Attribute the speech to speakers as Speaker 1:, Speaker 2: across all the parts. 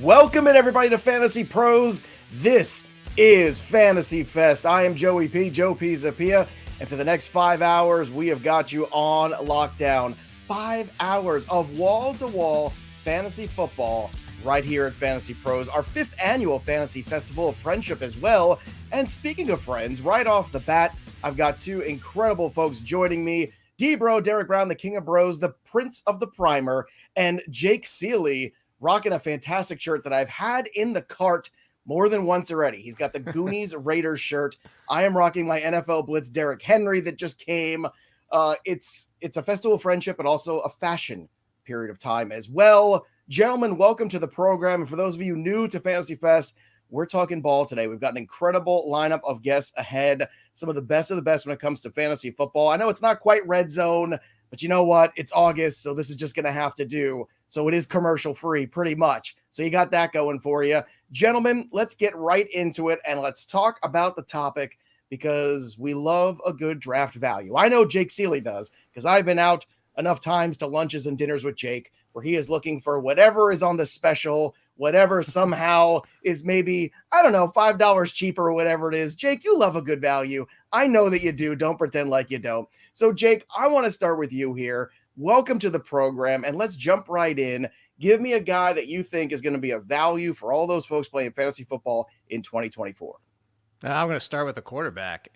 Speaker 1: Welcome in everybody to Fantasy Pros. This is Fantasy Fest. I am Joe Pisapia, and for the next 5 hours, we have got you on lockdown. 5 hours of wall-to-wall fantasy football right here at Fantasy Pros, our 5th annual Fantasy Festival of Friendship as well. And speaking of friends, right off the bat, I've got two incredible folks joining me. D-Bro, Derek Brown, the King of Bros, the Prince of the Primer, and Jake Ciely, rocking a fantastic shirt that I've had in the cart more than once already. He's got the Goonies Raiders shirt. I am rocking my NFL Blitz Derrick Henry that just came. It's a festival of friendship, but also a fashion period of time as well. Gentlemen, welcome to the program. And for those of you new to Fantasy Fest, we're talking ball today. We've got an incredible lineup of guests ahead. Some of the best when it comes to fantasy football. I know it's not quite red zone, but you know what? It's August, so this is just going to have to do. So it is commercial free pretty much. So you got that going for you. Gentlemen, let's get right into it and let's talk about the topic because we love a good draft value. I know Jake Ciely does because I've been out enough times to lunches and dinners with Jake where he is looking for whatever is on the special, whatever somehow is maybe, I don't know, $5 cheaper or whatever it is. Jake, you love a good value. I know that you do. Don't pretend like you don't. So Jake, I want to start with you here. Welcome to the program, and let's jump right in. Give me a guy that you think is going to be a value for all those folks playing fantasy football in 2024.
Speaker 2: I'm going to start with the quarterback,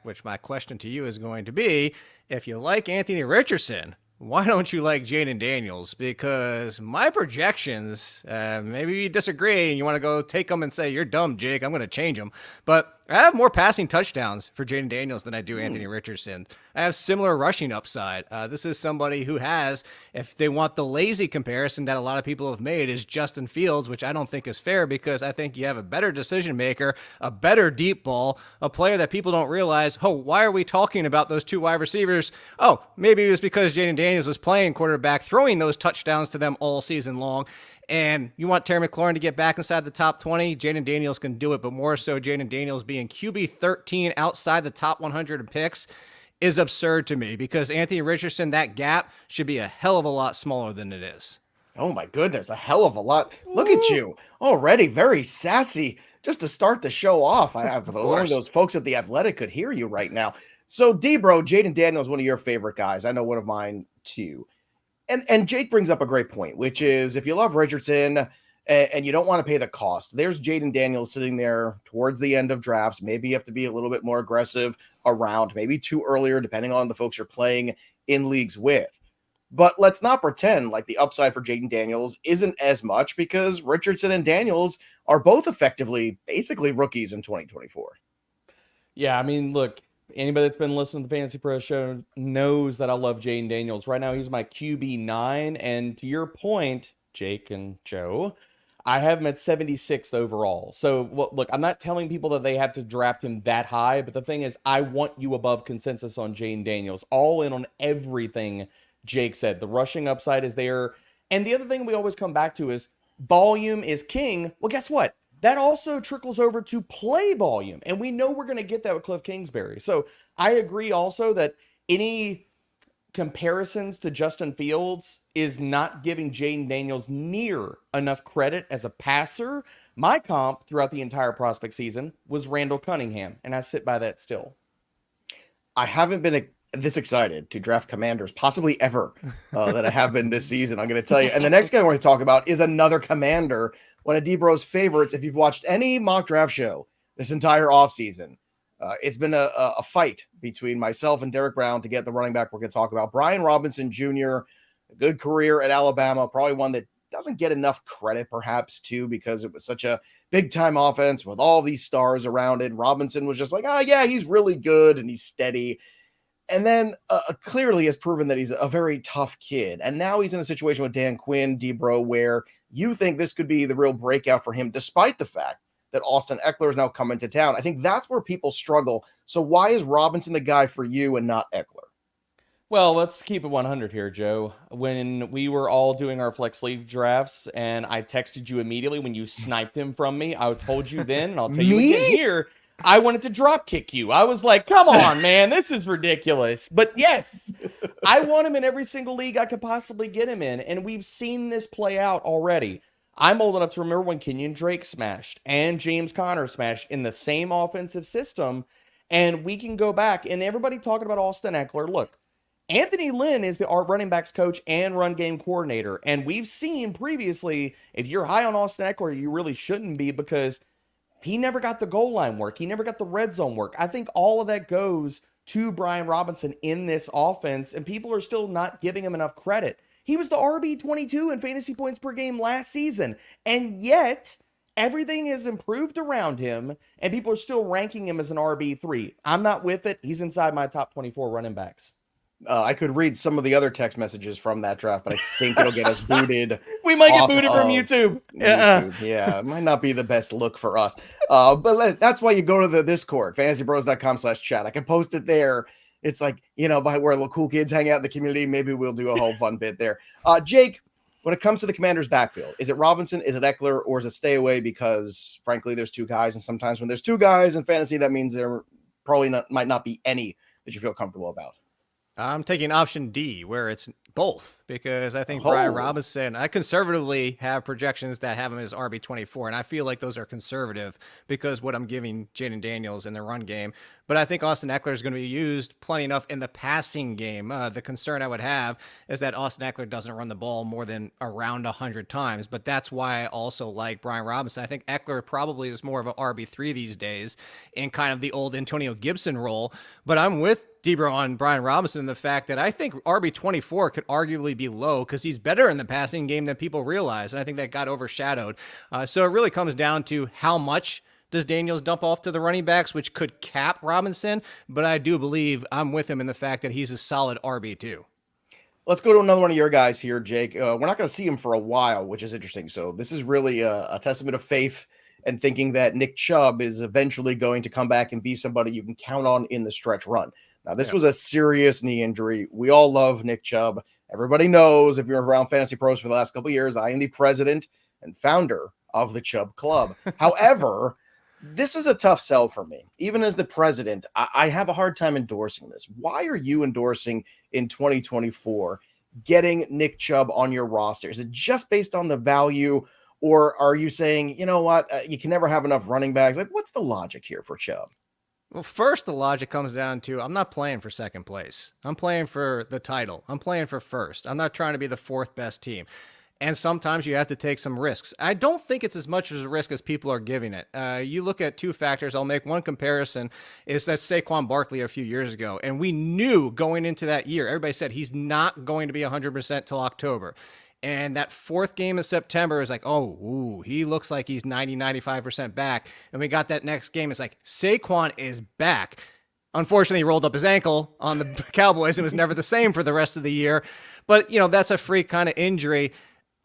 Speaker 2: which my question to you is going to be, if you like Anthony Richardson, why don't you like Jayden Daniels? Because my projections, maybe you disagree and you want to go take them and say, you're dumb, Jake, I'm going to change them. But I have more passing touchdowns for Jayden Daniels than I do Anthony Richardson. I have similar rushing upside. This is somebody who has, if they want the lazy comparison that a lot of people have made, is Justin Fields, which I don't think is fair because I think you have a better decision maker, a better deep ball, a player that people don't realize, oh, why are we talking about those two wide receivers? Oh, maybe it was because Jayden Daniels was playing quarterback, throwing those touchdowns to them all season long. And you want Terry McLaurin to get back inside the top 20, Jayden Daniels can do it, but more so Jayden Daniels being QB 13 outside the top 100 in picks is absurd to me because Anthony Richardson, that gap should be a hell of a lot smaller than it is.
Speaker 1: Oh my goodness, a hell of a lot. Look at you, already very sassy just to start the show off. I have only those folks at The Athletic could hear you right now. So D-Bro, Jayden Daniels, one of your favorite guys. I know one of mine too. And Jake brings up a great point, which is if you love Richardson and you don't want to pay the cost, there's Jayden Daniels sitting there towards the end of drafts. Maybe you have to be a little bit more aggressive around, maybe too earlier, depending on the folks you're playing in leagues with. But let's not pretend like the upside for Jayden Daniels isn't as much because Richardson and Daniels are both effectively, basically rookies in 2024.
Speaker 3: Yeah, I mean, look, anybody that's been listening to the Fantasy Pro show knows that I love Jayden Daniels. Right now, he's my QB9. And to your point, Jake and Joe, I have him at 76th overall. So, look, I'm not telling people that they have to draft him that high. But the thing is, I want you above consensus on Jayden Daniels. All in on everything Jake said. The rushing upside is there. And the other thing we always come back to is volume is king. Well, guess what? That also trickles over to play volume. And we know we're going to get that with Cliff Kingsbury. So I agree also that any comparisons to Justin Fields is not giving Jayden Daniels near enough credit as a passer. My comp throughout the entire prospect season was Randall Cunningham. And I sit by that still.
Speaker 1: I haven't been this excited to draft Commanders possibly ever that I have been this season. I'm going to tell you. And the next guy I want to talk about is another Commander, one of D-Bro's favorites. If you've watched any mock draft show this entire offseason, it's been a fight between myself and Derek Brown to get the running back we're going to talk about. Brian Robinson Jr., a good career at Alabama, probably one that doesn't get enough credit perhaps too because it was such a big-time offense with all these stars around it. Robinson was just like, oh, yeah, he's really good and he's steady. And then clearly has proven that he's a very tough kid. And now he's in a situation with Dan Quinn, D-Bro, where you think this could be the real breakout for him, despite the fact that Austin Eckler is now coming to town. I think that's where people struggle. So why is Robinson the guy for you and not Eckler?
Speaker 3: Well, let's keep it 100 here, Joe. When we were all doing our Flex League drafts and I texted you immediately when you sniped him from me, I told you then, and I'll tell you again here, I wanted to drop kick you. I was like, come on, man, this is ridiculous. But yes, I want him in every single league I could possibly get him in. And we've seen this play out already. I'm old enough to remember when Kenyon Drake smashed and James Conner smashed in the same offensive system. And we can go back and everybody talking about Austin Eckler. Look, Anthony Lynn is our running backs coach and run game coordinator. And we've seen previously, if you're high on Austin Eckler, you really shouldn't be because he never got the goal line work. He never got the red zone work. I think all of that goes to Brian Robinson in this offense, and people are still not giving him enough credit. He was the RB22 in fantasy points per game last season, and yet everything has improved around him, and people are still ranking him as an RB3. I'm not with it. He's inside my top 24 running backs.
Speaker 1: I could read some of the other text messages from that draft, but I think it'll get us booted.
Speaker 3: We might get booted from YouTube.
Speaker 1: Yeah, it might not be the best look for us. But that's why you go to the Discord, fantasypros.com/chat. I can post it there. It's like, by where the cool kids hang out in the community. Maybe we'll do a whole fun bit there. Jake, when it comes to the Commanders' backfield, is it Robinson, is it Eckler, or is it stay away? Because, frankly, there's two guys, and sometimes when there's two guys in fantasy, that means there probably might not be any that you feel comfortable about.
Speaker 2: I'm taking option D, where it's both, because I think Brian Robinson, I conservatively have projections that have him as RB24, and I feel like those are conservative because what I'm giving Jayden Daniels in the run game. But I think Austin Eckler is going to be used plenty enough in the passing game. The concern I would have is that Austin Eckler doesn't run the ball more than around 100 times, but that's why I also like Brian Robinson. I think Eckler probably is more of an RB3 these days in kind of the old Antonio Gibson role, but I'm with Debro on Brian Robinson, the fact that I think RB24 could arguably be low because he's better in the passing game than people realize. And I think that got overshadowed. So it really comes down to how much does Daniels dump off to the running backs, which could cap Robinson. But I do believe I'm with him in the fact that he's a solid RB2.
Speaker 1: Let's go to another one of your guys here, Jake. We're not going to see him for a while, which is interesting. So this is really a testament of faith and thinking that Nick Chubb is eventually going to come back and be somebody you can count on in the stretch run. Now, this was a serious knee injury. We all love Nick Chubb. Everybody knows, if you're around Fantasy Pros for the last couple of years, I am the president and founder of the Chubb Club. However, this is a tough sell for me. Even as the president, I have a hard time endorsing this. Why are you endorsing in 2024 getting Nick Chubb on your roster? Is it just based on the value, or are you saying, you know what, you can never have enough running backs? Like, what's the logic here for Chubb?
Speaker 2: Well, first, the logic comes down to I'm not playing for second place. I'm playing for the title. I'm playing for first. I'm not trying to be the fourth best team. And sometimes you have to take some risks. I don't think it's as much as a risk as people are giving it. You look at two factors. I'll make one comparison. Is that Saquon Barkley a few years ago. And we knew going into that year, everybody said he's not going to be 100% till October. And that fourth game in September is like, he looks like he's 90, 95% back. And we got that next game. It's like, Saquon is back. Unfortunately, he rolled up his ankle on the Cowboys and was never the same for the rest of the year. But, that's a freak kind of injury.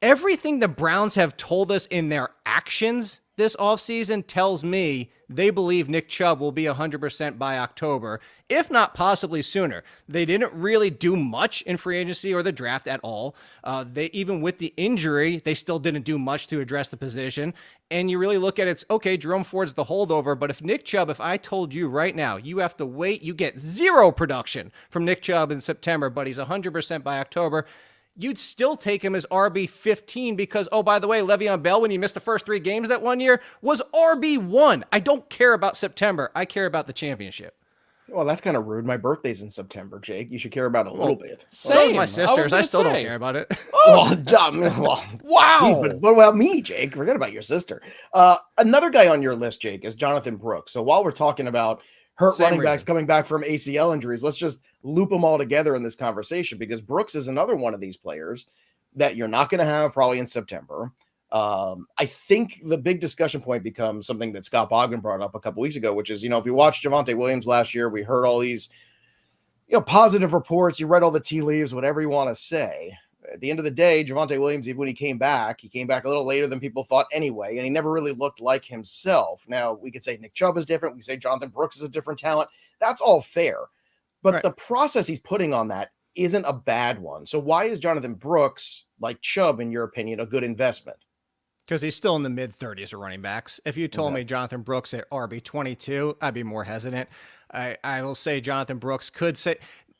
Speaker 2: Everything the Browns have told us in their actions this offseason tells me they believe Nick Chubb will be 100% by October, if not possibly sooner. They didn't really do much in free agency or the draft at all. Even with the injury, they still didn't do much to address the position. And you really look at it's, okay, Jerome Ford's the holdover, but if I told you right now, you have to wait, you get zero production from Nick Chubb in September, but he's 100% by October, you'd still take him as RB15 because, by the way, Le'Veon Bell, when he missed the first 3 games that one year, was RB1. I don't care about September. I care about the championship.
Speaker 1: Well, that's kind of rude. My birthay's in September, Jake. You should care about it a little bit.
Speaker 2: So is my sister's. I still don't care about it.
Speaker 1: Wow. But what about me, Jake? Forget about your sister. Another guy on your list, Jake, is Jonathon Brooks. So while we're talking about hurt running backs coming back from ACL injuries, let's just loop them all together in this conversation, because Brooks is another one of these players that you're not going to have probably in September. I think the big discussion point becomes something that Scott Bogman brought up a couple weeks ago, which is, if you watched Javonte Williams last year, we heard all these, positive reports, you read all the tea leaves, whatever you want to say. At the end of the day, Javonte Williams, even when he came back a little later than people thought anyway, and he never really looked like himself. Now, we could say Nick Chubb is different. We say Jonathon Brooks is a different talent. That's all fair. But the process he's putting on that isn't a bad one. So why is Jonathon Brooks, like Chubb, in your opinion, a good investment?
Speaker 2: Because he's still in the mid-30s of running backs. If you told me Jonathon Brooks at RB22, I'd be more hesitant. I will say Jonathon Brooks could say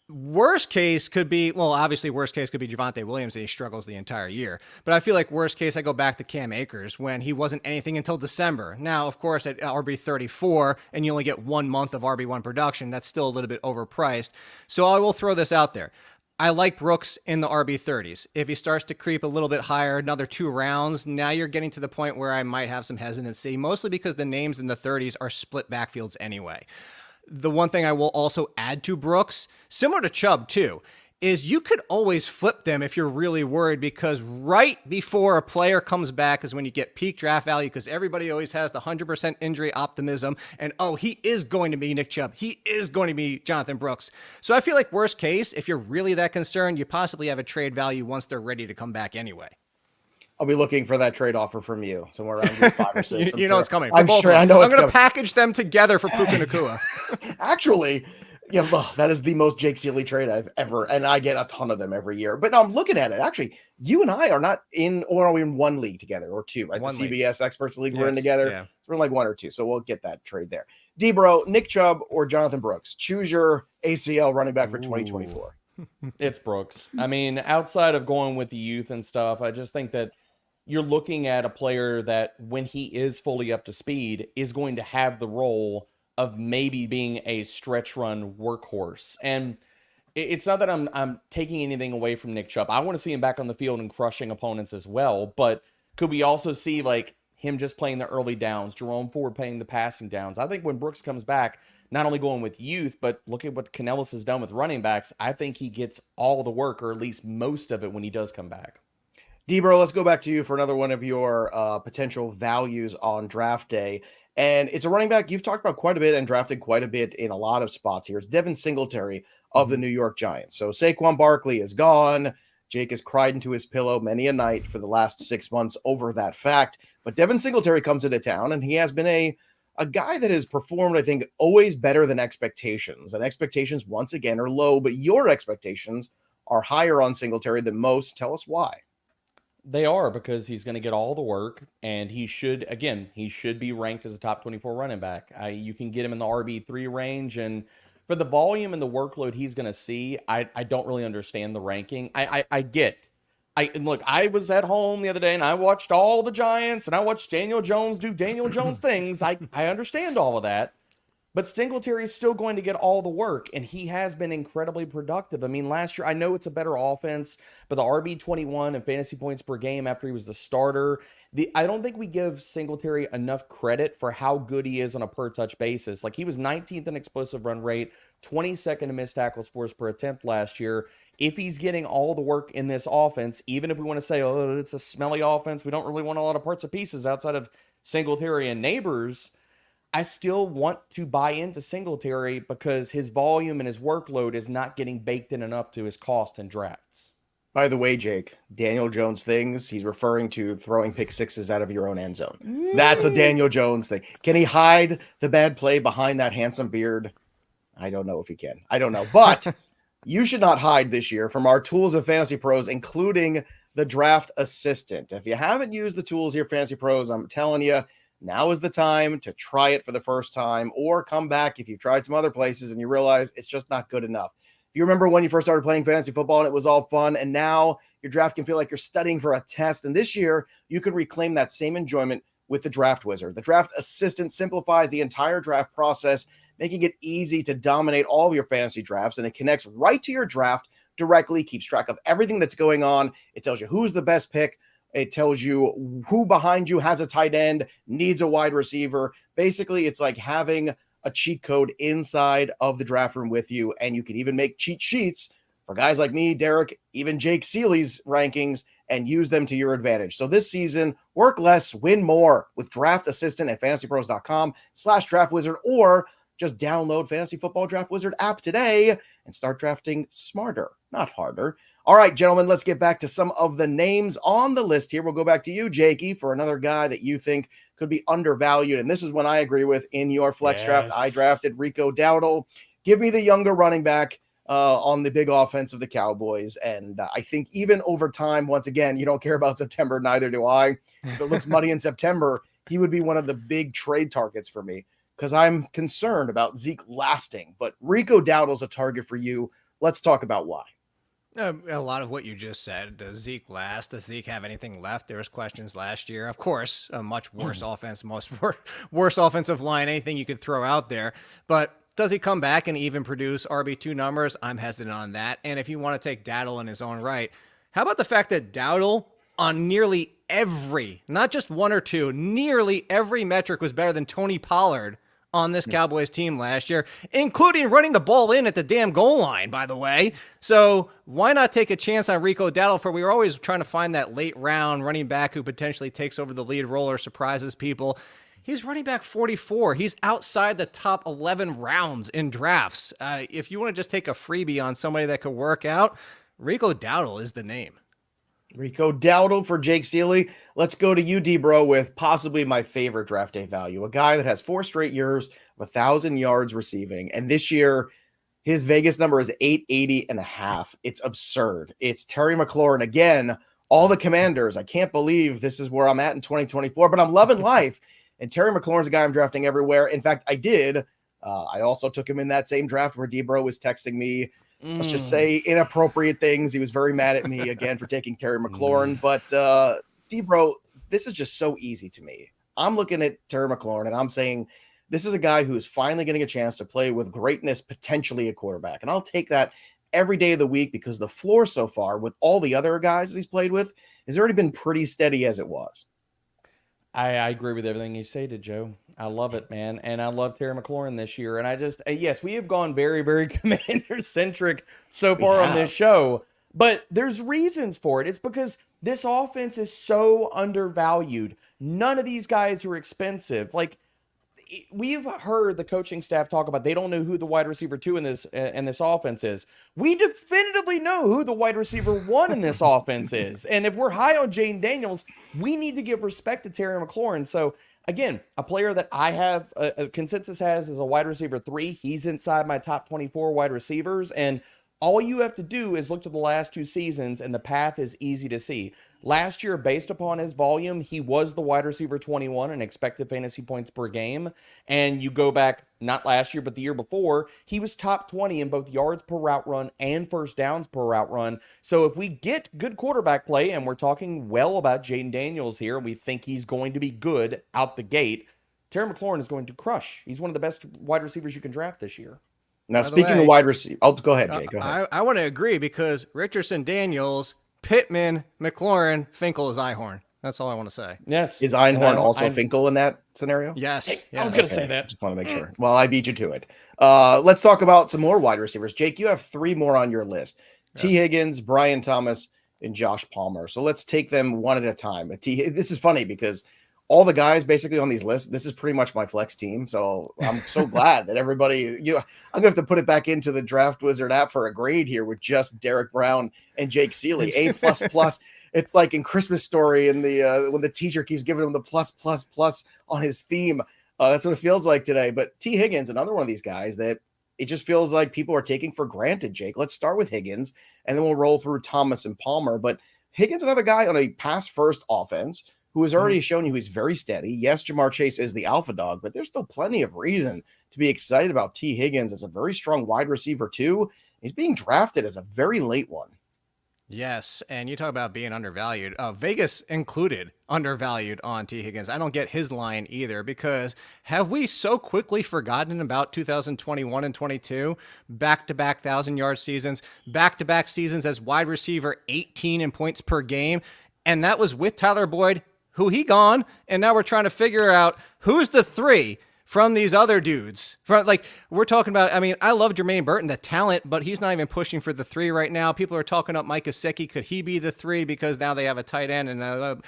Speaker 2: worst case could be, well, obviously worst case could be Javonte Williams and he struggles the entire year. But I feel like worst case, I go back to Cam Akers when he wasn't anything until December. Now, of course, at RB34 and you only get 1 month of RB1 production, that's still a little bit overpriced. So I will throw this out there. I like Brooks in the RB30s. If he starts to creep a little bit higher, another 2 rounds, now you're getting to the point where I might have some hesitancy, mostly because the names in the 30s are split backfields anyway. The one thing I will also add to Brooks, similar to Chubb too, is you could always flip them if you're really worried, because right before a player comes back is when you get peak draft value, because everybody always has the 100% injury optimism and, oh, he is going to be Nick Chubb. He is going to be Jonathon Brooks. So I feel like worst case, if you're really that concerned, you possibly have a trade value once they're ready to come back anyway.
Speaker 1: I'll be looking for that trade offer from you somewhere around year 5 or 6.
Speaker 2: you know it's coming.
Speaker 1: I'm sure. I know
Speaker 2: I'm going to package them together for Puka Nacua.
Speaker 1: Actually, yeah, that is the most Jake Ciely trade I've ever, and I get a ton of them every year. But no, I'm looking at it. Actually, you and I are not in, or are we in one league together or two? Right, the CBS Experts League we're in together. Yeah. We're in like 1 or 2, so we'll get that trade there. D-Bro, Nick Chubb or Jonathon Brooks? Choose your ACL running back for 2024.
Speaker 3: It's Brooks. I mean, outside of going with the youth and stuff, I just think that you're looking at a player that, when he is fully up to speed, is going to have the role of maybe being a stretch run workhorse. And it's not that I'm taking anything away from Nick Chubb. I want to see him back on the field and crushing opponents as well. But could we also see like him just playing the early downs, Jerome Ford playing the passing downs? I think when Brooks comes back, not only going with youth, but look at what Canellis has done with running backs, I think he gets all the work, or at least most of it, when he does come back.
Speaker 1: D-Bro, let's go back to you for another one of your potential values on draft day. And it's a running back you've talked about quite a bit and drafted quite a bit in a lot of spots here. It's Devin Singletary of the New York Giants. So Saquon Barkley is gone. Jake has cried into his pillow many a night for the last 6 months over that fact. But Devin Singletary comes into town, and he has been a guy that has performed, I think, always better than expectations. And expectations, once again, are low, but your expectations are higher on Singletary than most. Tell us why.
Speaker 3: They are, because he's going to get all the work, and he should be ranked as a top 24 running back. You can get him in the RB3 range, and for the volume and the workload he's going to see, I don't really understand the ranking. Look, I was at home the other day, and I watched all the Giants, and I watched Daniel Jones do Daniel Jones things. I understand all of that. But Singletary is still going to get all the work, and he has been incredibly productive. I mean, last year, I know it's a better offense, but the RB21 and fantasy points per game after he was the starter, I don't think we give Singletary enough credit for how good he is on a per-touch basis. Like, he was 19th in explosive run rate, 22nd in missed tackles forced per attempt last year. If he's getting all the work in this offense, even if we want to say, oh, it's a smelly offense, we don't really want a lot of parts and pieces outside of Singletary and neighbors, I still want to buy into Singletary because his volume and his workload is not getting baked in enough to his cost in drafts.
Speaker 1: By the way, Jake, Daniel Jones things, he's referring to throwing pick sixes out of your own end zone. That's a Daniel Jones thing. Can he hide the bad play behind that handsome beard? I don't know if he can. I don't know. But you should not hide this year from our tools of Fantasy Pros, including the Draft Assistant. If you haven't used the tools here, Fantasy Pros, I'm telling you, now is the time to try it for the first time, or come back if you've tried some other places and you realize it's just not good enough. If you remember when you first started playing fantasy football and it was all fun, and now your draft can feel like you're studying for a test. And this year, you can reclaim that same enjoyment with the Draft Wizard. The Draft Assistant simplifies the entire draft process, making it easy to dominate all of your fantasy drafts, and it connects right to your draft directly, keeps track of everything that's going on. It tells you who's the best pick. It tells you who behind you has a tight end, needs a wide receiver. Basically, it's like having a cheat code inside of the draft room with you, and you can even make cheat sheets for guys like me, Derek, even Jake Ciely's rankings, and use them to your advantage. So this season, work less, win more with Draft Assistant at fantasypros.com/draftwizard, or just download Fantasy Football Draft Wizard app today and start drafting smarter, not harder. All right, gentlemen, let's get back to some of the names on the list here. We'll go back to you, Jakey, for another guy that you think could be undervalued. And this is one I agree with in your flex draft. I drafted Rico Dowdle. Give me the younger running back. on the big offense of the Cowboys. And I think even over time, once again, you don't care about September, neither do I. If it looks muddy in September, he would be one of the big trade targets for me because I'm concerned about Zeke lasting. But Rico Dowdle's a target for you. Let's talk about why.
Speaker 2: A lot of what you just said. Does Zeke last? Does Zeke have anything left? There was questions last year. Of course, a much worse offense, worse offensive line, anything you could throw out there. But does he come back and even produce RB2 numbers? I'm hesitant on that. And if you want to take Dowdle in his own right, how about the fact that Dowdle on nearly every, not just one or two, nearly every metric was better than Tony Pollard on this Cowboys team last year, including running the ball in at the damn goal line, by the way. So why not take a chance on Rico Dowdle? For we were always trying to find that late round running back who potentially takes over the lead role or surprises people. He's running back 44. He's outside the top 11 rounds in drafts. If you want to just take a freebie on somebody that could work out, Rico Dowdle is the name.
Speaker 1: Rico Dowdle for Jake Ciely. Let's go to you, D-Bro, with possibly my favorite draft day value, a guy that has 4 straight years of 1,000 yards receiving. And this year, his Vegas number is 880.5. It's absurd. It's Terry McLaurin again. All the Commanders. I can't believe this is where I'm at in 2024, but I'm loving life. And Terry McLaurin's a guy I'm drafting everywhere. In fact, I did. I also took him in that same draft where D-Bro was texting me, let's just say, inappropriate things. He was very mad at me again for taking Terry McLaurin. But D-Bro, this is just so easy to me. I'm looking at Terry McLaurin and I'm saying this is a guy who is finally getting a chance to play with greatness, potentially a quarterback. And I'll take that every day of the week because the floor so far with all the other guys that he's played with has already been pretty steady as it was.
Speaker 3: I agree with everything you stated, Joe. I love it, man. And I love Terry McLaurin this year. And I just, yes, we have gone very, very Commander-centric so far on this show. But there's reasons for it. It's because this offense is so undervalued. None of these guys are expensive. Like, we've heard the coaching staff talk about they don't know who the wide receiver 2 in this offense is. We definitively know who the wide receiver 1 in this offense is. And if we're high on Jayden Daniels, we need to give respect to Terry McLaurin. So again, a player that I have a consensus has as a wide receiver 3. He's inside my top 24 wide receivers. And all you have to do is look to the last 2 seasons and the path is easy to see. Last year, based upon his volume, he was the wide receiver 21 in expected fantasy points per game. And you go back, not last year, but the year before, he was top 20 in both yards per route run and first downs per route run. So if we get good quarterback play, and we're talking well about Jayden Daniels here, and we think he's going to be good out the gate, Terry McLaurin is going to crush. He's one of the best wide receivers you can draft this year.
Speaker 1: Now, speaking of wide receiver, go ahead, Jake. Go ahead.
Speaker 2: I want to agree because Richardson, Daniels, Pittman, McLaurin, Finkel is Einhorn. That's all I want to say.
Speaker 3: Yes.
Speaker 1: Is Einhorn also Finkel in that scenario?
Speaker 2: Yes.
Speaker 3: I was going to say that.
Speaker 1: Just want to make sure. Well, I beat you to it. Let's talk about some more wide receivers. Jake, you have 3 more on your list. Yeah. T. Higgins, Brian Thomas, and Josh Palmer. So let's take them one at a time. This is funny because all the guys basically on these lists, this is pretty much my flex team. So I'm so glad that everybody, I'm going to have to put it back into the Draft Wizard app for a grade here with just Derek Brown and Jake Ciely, A++. It's like in Christmas Story in the when the teacher keeps giving him the plus on his theme. That's what it feels like today. But T. Higgins, another one of these guys that it just feels like people are taking for granted, Jake. Let's start with Higgins, and then we'll roll through Thomas and Palmer. But Higgins, another guy on a pass-first offense who has already shown you he's very steady. Yes, Jamar Chase is the alpha dog, but there's still plenty of reason to be excited about T. Higgins as a very strong wide receiver, too. He's being drafted as a very late one.
Speaker 2: Yes, and you talk about being undervalued. Vegas included undervalued on T. Higgins. I don't get his line either because have we so quickly forgotten about 2021 and 22? Back-to-back 1,000-yard seasons, back-to-back seasons as wide receiver 18 in points per game, and that was with Tyler Boyd, who he gone, and now we're trying to figure out who's the 3 from these other dudes. We're talking about, I mean, I love Jermaine Burton, the talent, but he's not even pushing for the 3 right now. People are talking up Mike Gesicki. Could he be the 3 because now they have a tight end? And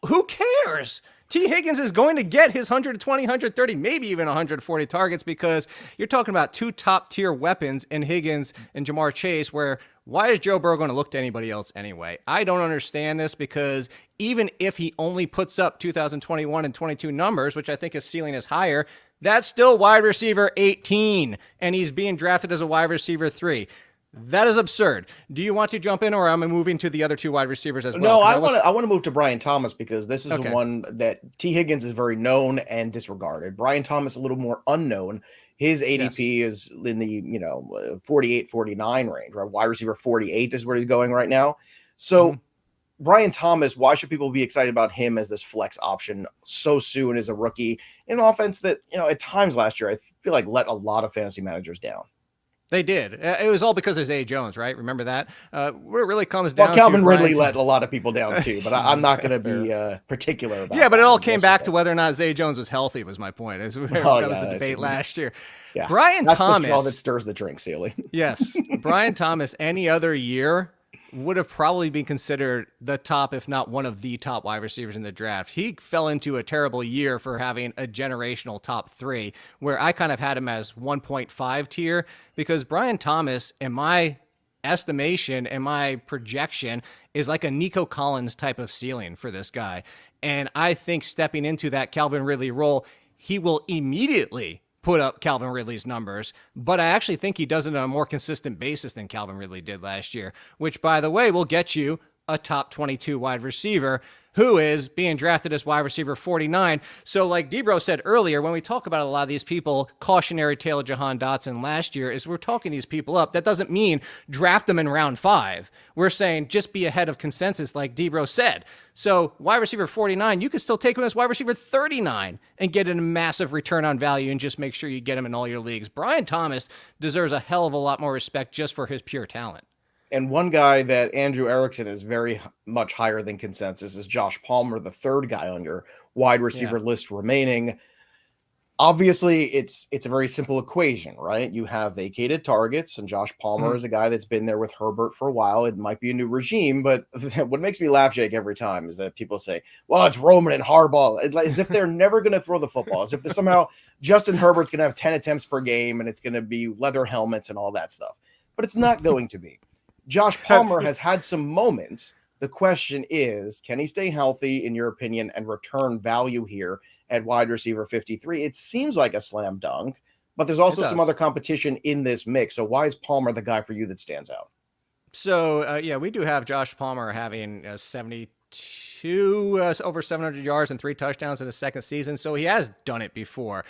Speaker 2: who cares? T. Higgins is going to get his 120, 130, maybe even 140 targets because you're talking about 2 top-tier weapons in Higgins and Jamar Chase, where why is Joe Burrow going to look to anybody else anyway? I don't understand this because even if he only puts up 2021 and 22 numbers, which I think his ceiling is higher, that's still wide receiver 18, and he's being drafted as a wide receiver 3. That is absurd. Do you want to jump in, or am I moving to the other two wide receivers as well?
Speaker 1: No, I want to move to Brian Thomas because this is
Speaker 2: Okay.
Speaker 1: one that T. Higgins is very known and disregarded. Brian Thomas a little more unknown. His ADP is in the 48, 49 range, right? Wide receiver 48 is where he's going right now. So Brian Thomas, why should people be excited about him as this flex option so soon as a rookie in an offense that, at times last year, I feel like let a lot of fantasy managers down?
Speaker 2: They did. It was all because of Zay Jones, right? Remember that? Where it really comes down
Speaker 1: Calvin
Speaker 2: to
Speaker 1: Ridley let a lot of people down too, but I'm not going to be particular about it.
Speaker 2: Yeah, but it all came back to whether or not Zay Jones was healthy was my point. That was the debate last year.
Speaker 1: Yeah,
Speaker 2: Brian
Speaker 1: that's
Speaker 2: Thomas.
Speaker 1: The straw that stirs the drink, Ciely.
Speaker 2: Yes. Brian Thomas, any other year, would have probably been considered the top, if not one of the top wide receivers in the draft. He fell into a terrible year for having a generational top 3, where I kind of had him as 1.5 tier, because Brian Thomas, in my estimation and my projection, is like a Nico Collins type of ceiling for this guy. And I think stepping into that Calvin Ridley role, he will immediately put up Calvin Ridley's numbers, but I actually think he does it on a more consistent basis than Calvin Ridley did last year, which, by the way, will get you a top 22 wide receiver who is being drafted as wide receiver 49. So like Debro said earlier, when we talk about a lot of these people, cautionary tale of Jahan Dotson last year, is we're talking these people up. That doesn't mean draft them in round 5. We're saying just be ahead of consensus, like Debro said. So wide receiver 49, you could still take him as wide receiver 39 and get a massive return on value and just make sure you get him in all your leagues. Brian Thomas deserves a hell of a lot more respect just for his pure talent.
Speaker 1: And one guy that Andrew Erickson is very much higher than consensus is Josh Palmer, the third guy on your wide receiver list remaining. Obviously, it's a very simple equation, right? You have vacated targets, and Josh Palmer is a guy that's been there with Herbert for a while. It might be a new regime, but what makes me laugh, Jake, every time is that people say, well, it's Roman and Harbaugh, as if they're never going to throw the football, as if somehow Justin Herbert's going to have 10 attempts per game, and it's going to be leather helmets and all that stuff. But it's not going to be. Josh Palmer has had some moments. The question is, can he stay healthy, in your opinion, and return value here at wide receiver 53? It seems like a slam dunk, but there's also some other competition in this mix. So why is Palmer the guy for you that stands out?
Speaker 2: So, we do have Josh Palmer having 72, over 700 yards and 3 touchdowns in his second season. So he has done it before.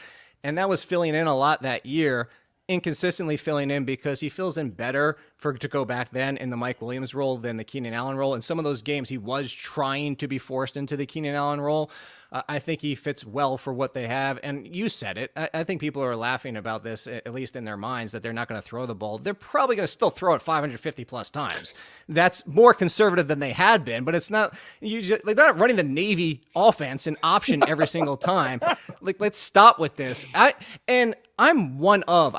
Speaker 2: And that was filling in a lot that year. Inconsistently filling in because he fills in better to go back then in the Mike Williams role than the Keenan Allen role. In some of those games, he was trying to be forced into the Keenan Allen role. I think he fits well for what they have. And you said it. I think people are laughing about this, at least in their minds, that they're not going to throw the ball. They're probably going to still throw it 550 plus times. That's more conservative than they had been, but it's not, they're not running the Navy offense in option every single time. Like, let's stop with this. I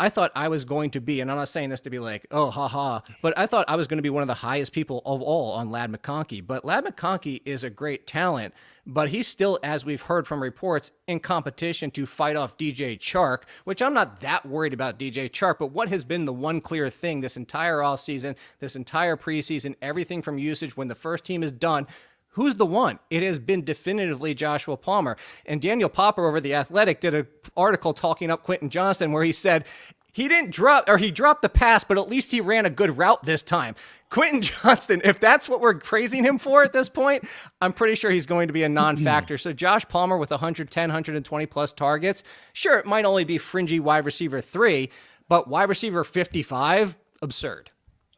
Speaker 2: thought I was going to be, and I'm not saying this to be like, oh, haha, but I thought I was going to be one of the highest people of all on Ladd McConkey. But Ladd McConkey is a great talent, but he's still, as we've heard from reports, in competition to fight off DJ Chark, which I'm not that worried about DJ Chark, but what has been the one clear thing this entire offseason, this entire preseason, everything from usage when the first team is done, who's the one? It has been definitively Joshua Palmer. And Daniel Popper over The Athletic did an article talking up Quentin Johnston where he said he dropped the pass, but at least he ran a good route this time. Quentin Johnston, if that's what we're praising him for at this point, I'm pretty sure he's going to be a non-factor. So Josh Palmer with 110, 120 plus targets, sure, it might only be fringy wide receiver 3, but wide receiver 55, absurd.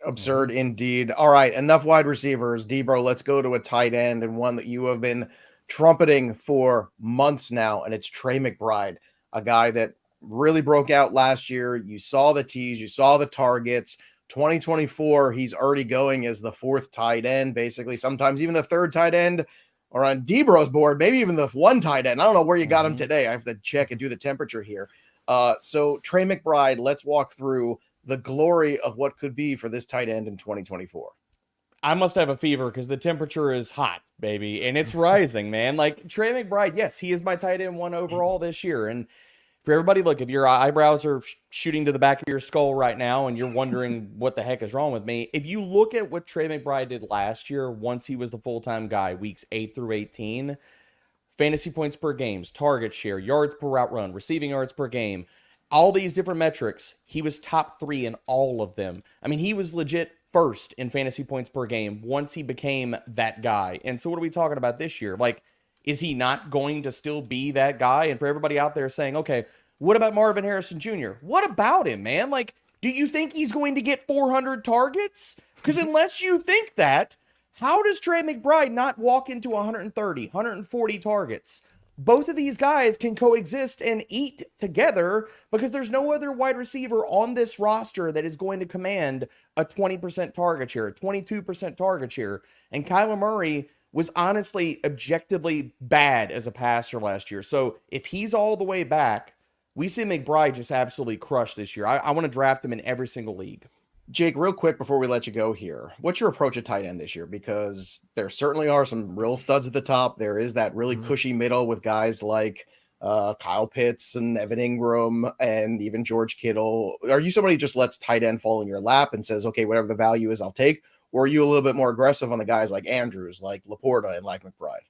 Speaker 1: Absurd indeed. All right, enough wide receivers. Debro, let's go to a tight end, and one that you have been trumpeting for months now, and it's Trey McBride, a guy that really broke out last year. You saw the tees, you saw the targets. 2024, he's already going as the 4th tight end, basically, sometimes even the 3rd tight end, or on Debro's board, maybe even the 1 tight end. I don't know where you got him today. I have to check and do the temperature here. So Trey McBride, let's walk through the glory of what could be for this tight end in 2024.
Speaker 3: I must have a fever because the temperature is hot, baby, and it's rising, man. Like Trey McBride, yes, he is my tight end 1 overall this year. And for everybody, look, if your eyebrows are shooting to the back of your skull right now and you're wondering what the heck is wrong with me, if you look at what Trey McBride did last year, once he was the full-time guy, weeks 8 through 18, fantasy points per games, target share, yards per route run, receiving yards per game, all these different metrics, he was top 3 in all of them. I mean, he was legit first in fantasy points per game once he became that guy. And so what are we talking about this year? Like, is he not going to still be that guy? And for everybody out there saying, okay, what about Marvin Harrison Jr.? What about him, man? Like, do you think he's going to get 400 targets? Because unless you think that, how does Trey McBride not walk into 130, 140 targets? Both of these guys can coexist and eat together because there's no other wide receiver on this roster that is going to command a 20% target share, a 22% target share. And Kyler Murray was honestly objectively bad as a passer last year. So if he's all the way back, we see McBride just absolutely crush this year. I want to draft him in every single league.
Speaker 1: Jake, real quick before we let you go here, what's your approach at tight end this year? Because there certainly are some real studs at the top. There is that really cushy middle with guys like Kyle Pitts and Evan Ingram and even George Kittle. Are you somebody who just lets tight end fall in your lap and says, okay, whatever the value is, I'll take? Or are you a little bit more aggressive on the guys like Andrews, like Laporta, and like McBride?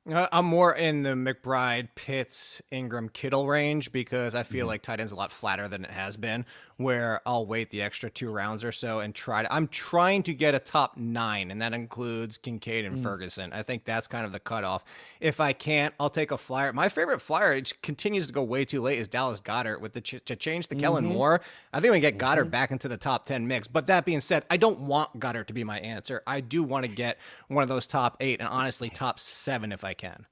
Speaker 2: I'm more in the McBride, Pitts, Ingram, Kittle range because I feel like tight end's a lot flatter than it has been, where I'll wait the extra 2 rounds or so and I'm trying to get a top 9, and that includes Kincaid and Ferguson. I think that's kind of the cutoff. If I can't, I'll take a flyer. My favorite flyer, it continues to go way too late, is Dallas Goedert. With the to change the Kellen Moore, I think we can get Goddard back into the top 10 mix. But that being said, I don't want Goddard to be my answer. I do want to get one of those top 8 and honestly top 7 if I can.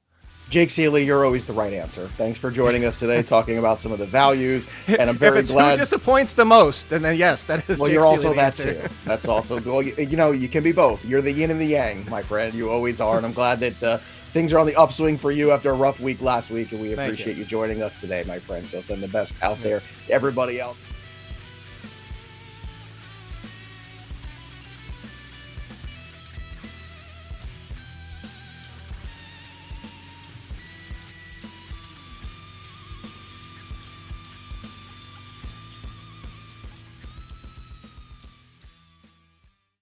Speaker 1: Jake Ciely, you're always the right answer. Thanks for joining us today, talking about some of the values, and I'm very glad.
Speaker 2: Who disappoints the most, and then yes, that is.
Speaker 1: Well,
Speaker 2: Jake
Speaker 1: you're
Speaker 2: Ciely,
Speaker 1: also
Speaker 2: the
Speaker 1: that
Speaker 2: answer.
Speaker 1: too. That's also well, you can be both. You're the yin and the yang, my friend. You always are, and I'm glad that things are on the upswing for you after a rough week last week, and we appreciate you joining us today, my friend. So send the best out there to everybody else.